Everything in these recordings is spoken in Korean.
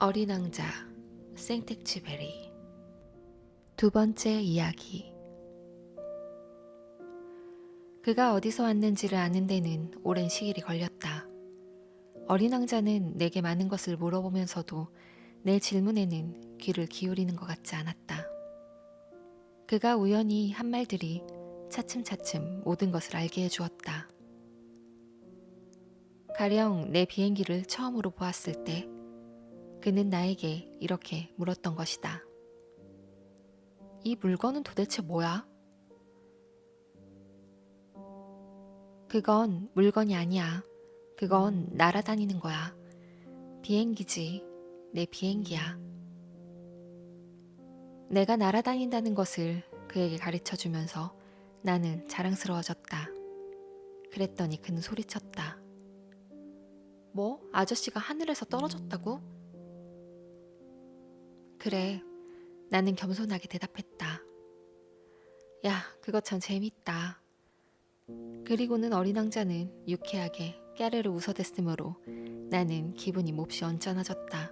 어린 왕자 생텍쥐베리 두 번째 이야기. 그가 어디서 왔는지를 아는 데는 오랜 시일이 걸렸다. 어린 왕자는 내게 많은 것을 물어보면서도 내 질문에는 귀를 기울이는 것 같지 않았다. 그가 우연히 한 말들이 차츰차츰 모든 것을 알게 해주었다. 가령 내 비행기를 처음으로 보았을 때 그는 나에게 이렇게 물었던 것이다. 이 물건은 도대체 뭐야? 그건 물건이 아니야. 그건 날아다니는 거야. 비행기지. 내 비행기야. 내가 날아다닌다는 것을 그에게 가르쳐 주면서 나는 자랑스러워졌다. 그랬더니 그는 소리쳤다. 뭐? 아저씨가 하늘에서 떨어졌다고? 그래. 나는 겸손하게 대답했다. 야, 그거 참 재밌다. 그리고는 어린 왕자는 유쾌하게 깨르르 웃어댔으므로 나는 기분이 몹시 언짢아졌다.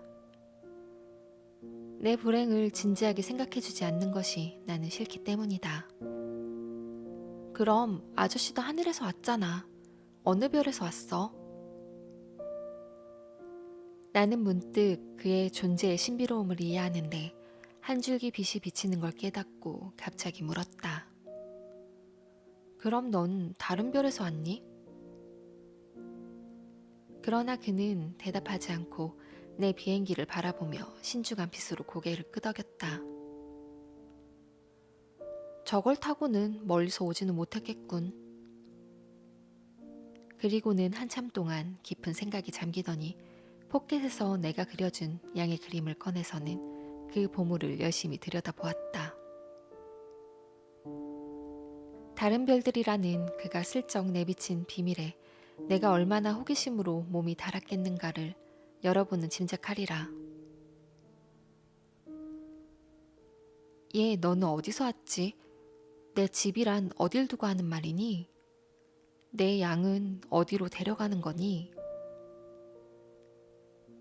내 불행을 진지하게 생각해주지 않는 것이 나는 싫기 때문이다. 그럼 아저씨도 하늘에서 왔잖아. 어느 별에서 왔어? 나는 문득 그의 존재의 신비로움을 이해하는데 한 줄기 빛이 비치는 걸 깨닫고 갑자기 물었다. 그럼 넌 다른 별에서 왔니? 그러나 그는 대답하지 않고 내 비행기를 바라보며 신중한 빛으로 고개를 끄덕였다. 저걸 타고는 멀리서 오지는 못했겠군. 그리고는 한참 동안 깊은 생각이 잠기더니 포켓에서 내가 그려준 양의 그림을 꺼내서는 그 보물을 열심히 들여다보았다. 다른 별들이라는 그가 슬쩍 내비친 비밀에 내가 얼마나 호기심으로 몸이 달았겠는가를 여러분은 짐작하리라. 얘, 너는 어디서 왔지? 내 집이란 어딜 두고 하는 말이니? 내 양은 어디로 데려가는 거니?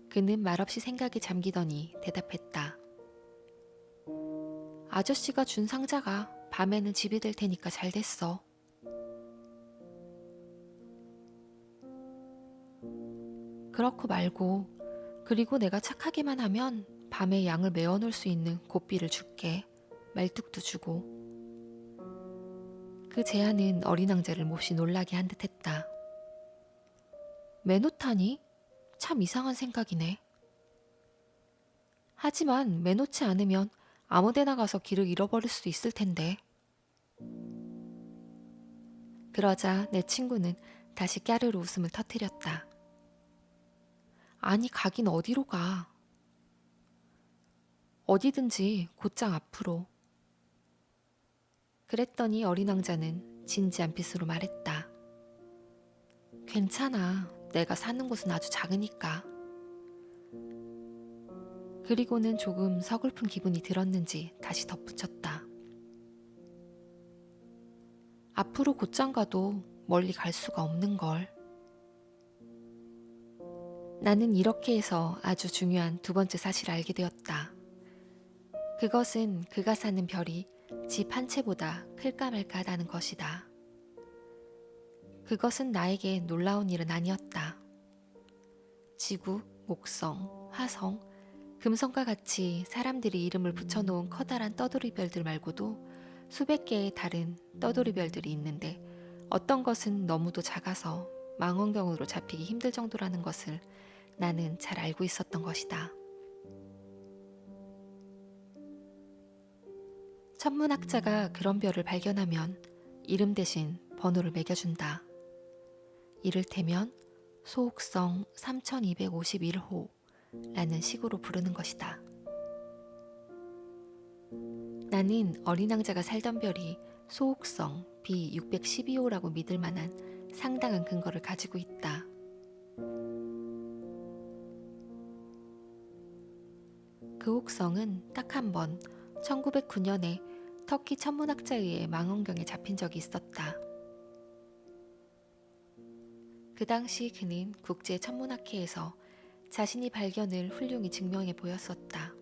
그는 말없이 생각에 잠기더니 대답했다. 아저씨가 준 상자가 밤에는 집이 될 테니까 잘 됐어. 그렇고 말고, 그리고 내가 착하기만 하면 밤에 양을 메어놓을 수 있는 고삐를 줄게. 말뚝도 주고. 그 제안은 어린 왕자를 몹시 놀라게 한 듯했다. 메놓다니? 참 이상한 생각이네. 하지만 메놓지 않으면 아무데나 가서 길을 잃어버릴 수도 있을 텐데. 그러자 내 친구는 다시 까르르 웃음을 터뜨렸다. 아니, 가긴 어디로 가. 어디든지 곧장 앞으로. 그랬더니 어린 왕자는 진지한 빛으로 말했다. 괜찮아. 내가 사는 곳은 아주 작으니까. 그리고는 조금 서글픈 기분이 들었는지 다시 덧붙였다. 앞으로 곧장 가도 멀리 갈 수가 없는 걸. 나는 이렇게 해서 아주 중요한 두 번째 사실을 알게 되었다. 그것은 그가 사는 별이 집 한 채보다 클까 말까 하다는 것이다. 그것은 나에게 놀라운 일은 아니었다. 지구, 목성, 화성, 금성과 같이 사람들이 이름을 붙여놓은 커다란 떠돌이별들 말고도 수백 개의 다른 떠돌이별들이 있는데 어떤 것은 너무도 작아서 망원경으로 잡히기 힘들 정도라는 것을 나는 잘 알고 있었던 것이다. 천문학자가 그런 별을 발견하면 이름 대신 번호를 매겨준다. 이를테면 소옥성 3251호라는 식으로 부르는 것이다. 나는 어린 왕자가 살던 별이 소옥성 B612호라고 믿을 만한 상당한 근거를 가지고 있다. 그 혹성은 딱 한 번 1909년에 터키 천문학자에 의해 망원경에 잡힌 적이 있었다. 그 당시 그는 국제천문학회에서 자신이 발견을 훌륭히 증명해 보였었다.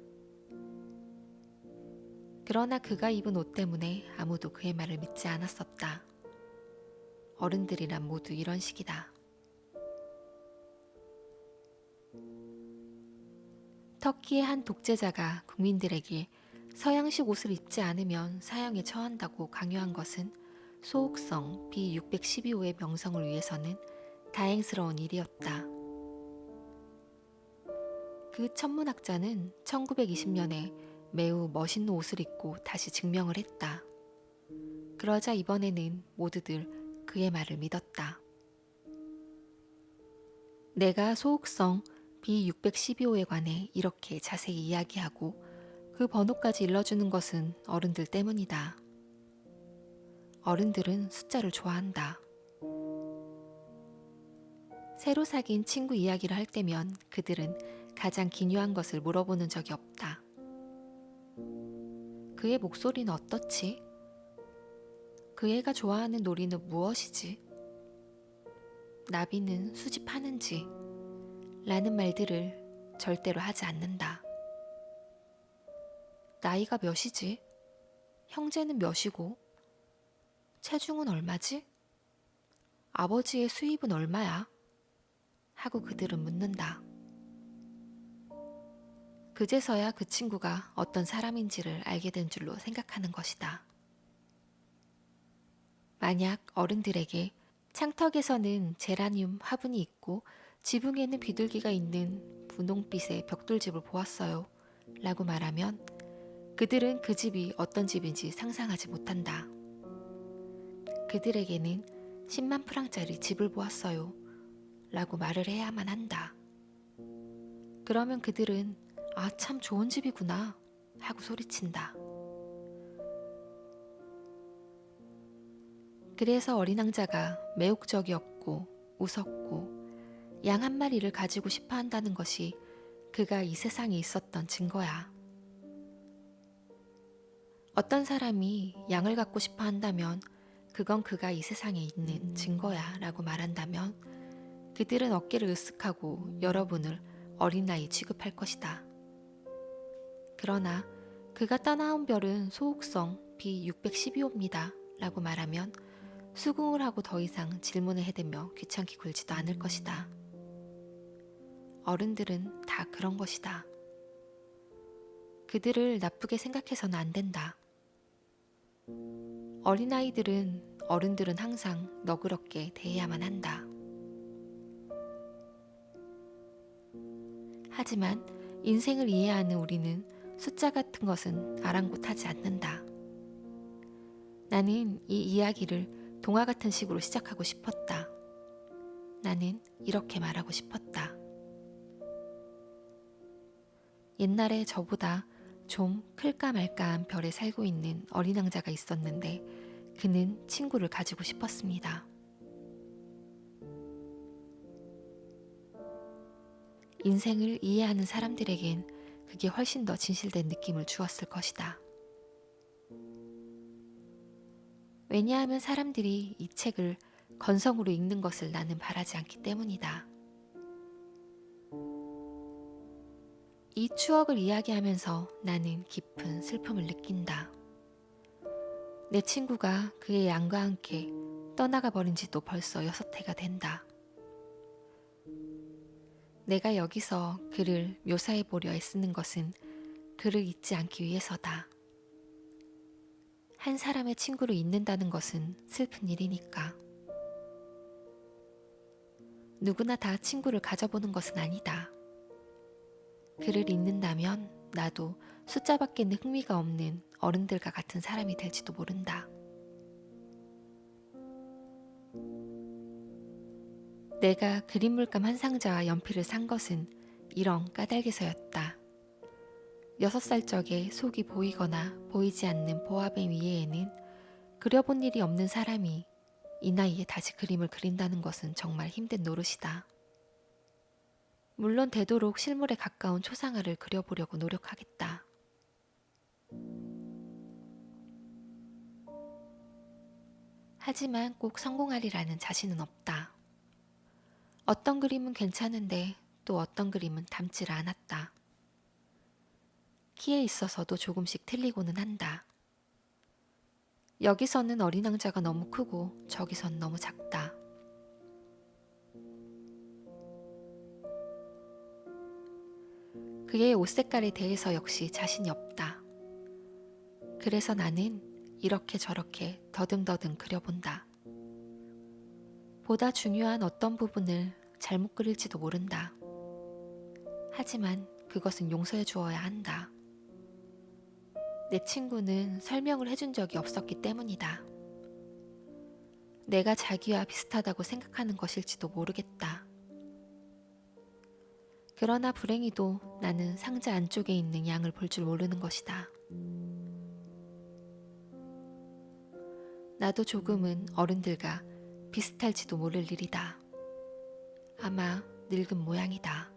그러나 그가 입은 옷 때문에 아무도 그의 말을 믿지 않았었다. 어른들이란 모두 이런 식이다. 터키의 한 독재자가 국민들에게 서양식 옷을 입지 않으면 사형에 처한다고 강요한 것은 소옥성 B612호의 명성을 위해서는 다행스러운 일이었다. 그 천문학자는 1920년에 매우 멋있는 옷을 입고 다시 증명을 했다. 그러자 이번에는 모두들 그의 말을 믿었다. 내가 소옥성 B612호에 관해 이렇게 자세히 이야기하고 그 번호까지 일러주는 것은 어른들 때문이다. 어른들은 숫자를 좋아한다. 새로 사귄 친구 이야기를 할 때면 그들은 가장 기묘한 것을 물어보는 적이 없다. 그의 목소리는 어떻지? 그 애가 좋아하는 놀이는 무엇이지? 나비는 수집하는지? 라는 말들을 절대로 하지 않는다. 나이가 몇이지? 형제는 몇이고? 체중은 얼마지? 아버지의 수입은 얼마야? 하고 그들은 묻는다. 그제서야 그 친구가 어떤 사람인지를 알게 된 줄로 생각하는 것이다. 만약 어른들에게 창턱에서는 제라늄 화분이 있고 지붕에는 비둘기가 있는 분홍빛의 벽돌집을 보았어요 라고 말하면 그들은 그 집이 어떤 집인지 상상하지 못한다. 그들에게는 10만 프랑짜리 집을 보았어요 라고 말을 해야만 한다. 그러면 그들은 아, 참 좋은 집이구나 하고 소리친다. 그래서 어린 왕자가 매혹적이었고 웃었고 양 한 마리를 가지고 싶어 한다는 것이 그가 이 세상에 있었던 증거야. 어떤 사람이 양을 갖고 싶어 한다면 그건 그가 이 세상에 있는 증거야 라고 말한다면 그들은 어깨를 으쓱하고 여러분을 어린아이 취급할 것이다. 그러나 그가 떠나온 별은 소옥성 B612호입니다 라고 말하면 수긍을 하고 더 이상 질문을 해대며 귀찮게 굴지도 않을 것이다. 어른들은 다 그런 것이다. 그들을 나쁘게 생각해서는 안 된다. 어린들은 항상 너그럽게 대해야만 한다. 하지만 인생을 이해하는 우리는 숫자 같은 것은 아랑곳하지 않는다. 나는 이 이야기를 동화 같은 식으로 시작하고 싶었다. 나는 이렇게 말하고 싶었다. 옛날에 저보다 좀 클까 말까한 별에 살고 있는 어린 왕자가 있었는데 그는 친구를 가지고 싶었습니다. 인생을 이해하는 사람들에겐 그게 훨씬 더 진실된 느낌을 주었을 것이다. 왜냐하면 사람들이 이 책을 건성으로 읽는 것을 나는 바라지 않기 때문이다. 이 추억을 이야기하면서 나는 깊은 슬픔을 느낀다. 내 친구가 그의 양과 함께 떠나가 버린 지도 벌써 6해가 된다. 내가 여기서 그를 묘사해 보려 애쓰는 것은 그를 잊지 않기 위해서다. 한 사람의 친구를 잊는다는 것은 슬픈 일이니까. 누구나 다 친구를 가져보는 것은 아니다. 그를 잊는다면 나도 숫자밖에는 흥미가 없는 어른들과 같은 사람이 될지도 모른다. 내가 그림 물감 한 상자와 연필을 산 것은 이런 까닭에서였다. 6살 적에 속이 보이거나 보이지 않는 보화뱀 위에에는 그려본 일이 없는 사람이 이 나이에 다시 그림을 그린다는 것은 정말 힘든 노릇이다. 물론 되도록 실물에 가까운 초상화를 그려보려고 노력하겠다. 하지만 꼭 성공하리라는 자신은 없다. 어떤 그림은 괜찮은데 또 어떤 그림은 닮지를 않았다. 키에 있어서도 조금씩 틀리고는 한다. 여기서는 어린 왕자가 너무 크고 저기선 너무 작다. 그의 옷 색깔에 대해서 역시 자신이 없다. 그래서 나는 이렇게 저렇게 더듬더듬 그려본다. 보다 중요한 어떤 부분을 잘못 그릴지도 모른다. 하지만 그것은 용서해 주어야 한다. 내 친구는 설명을 해준 적이 없었기 때문이다. 내가 자기와 비슷하다고 생각하는 것일지도 모르겠다. 그러나 불행히도 나는 상자 안쪽에 있는 양을 볼 줄 모르는 것이다. 나도 조금은 어른들과 비슷할지도 모를 일이다. 아마 늙은 모양이다.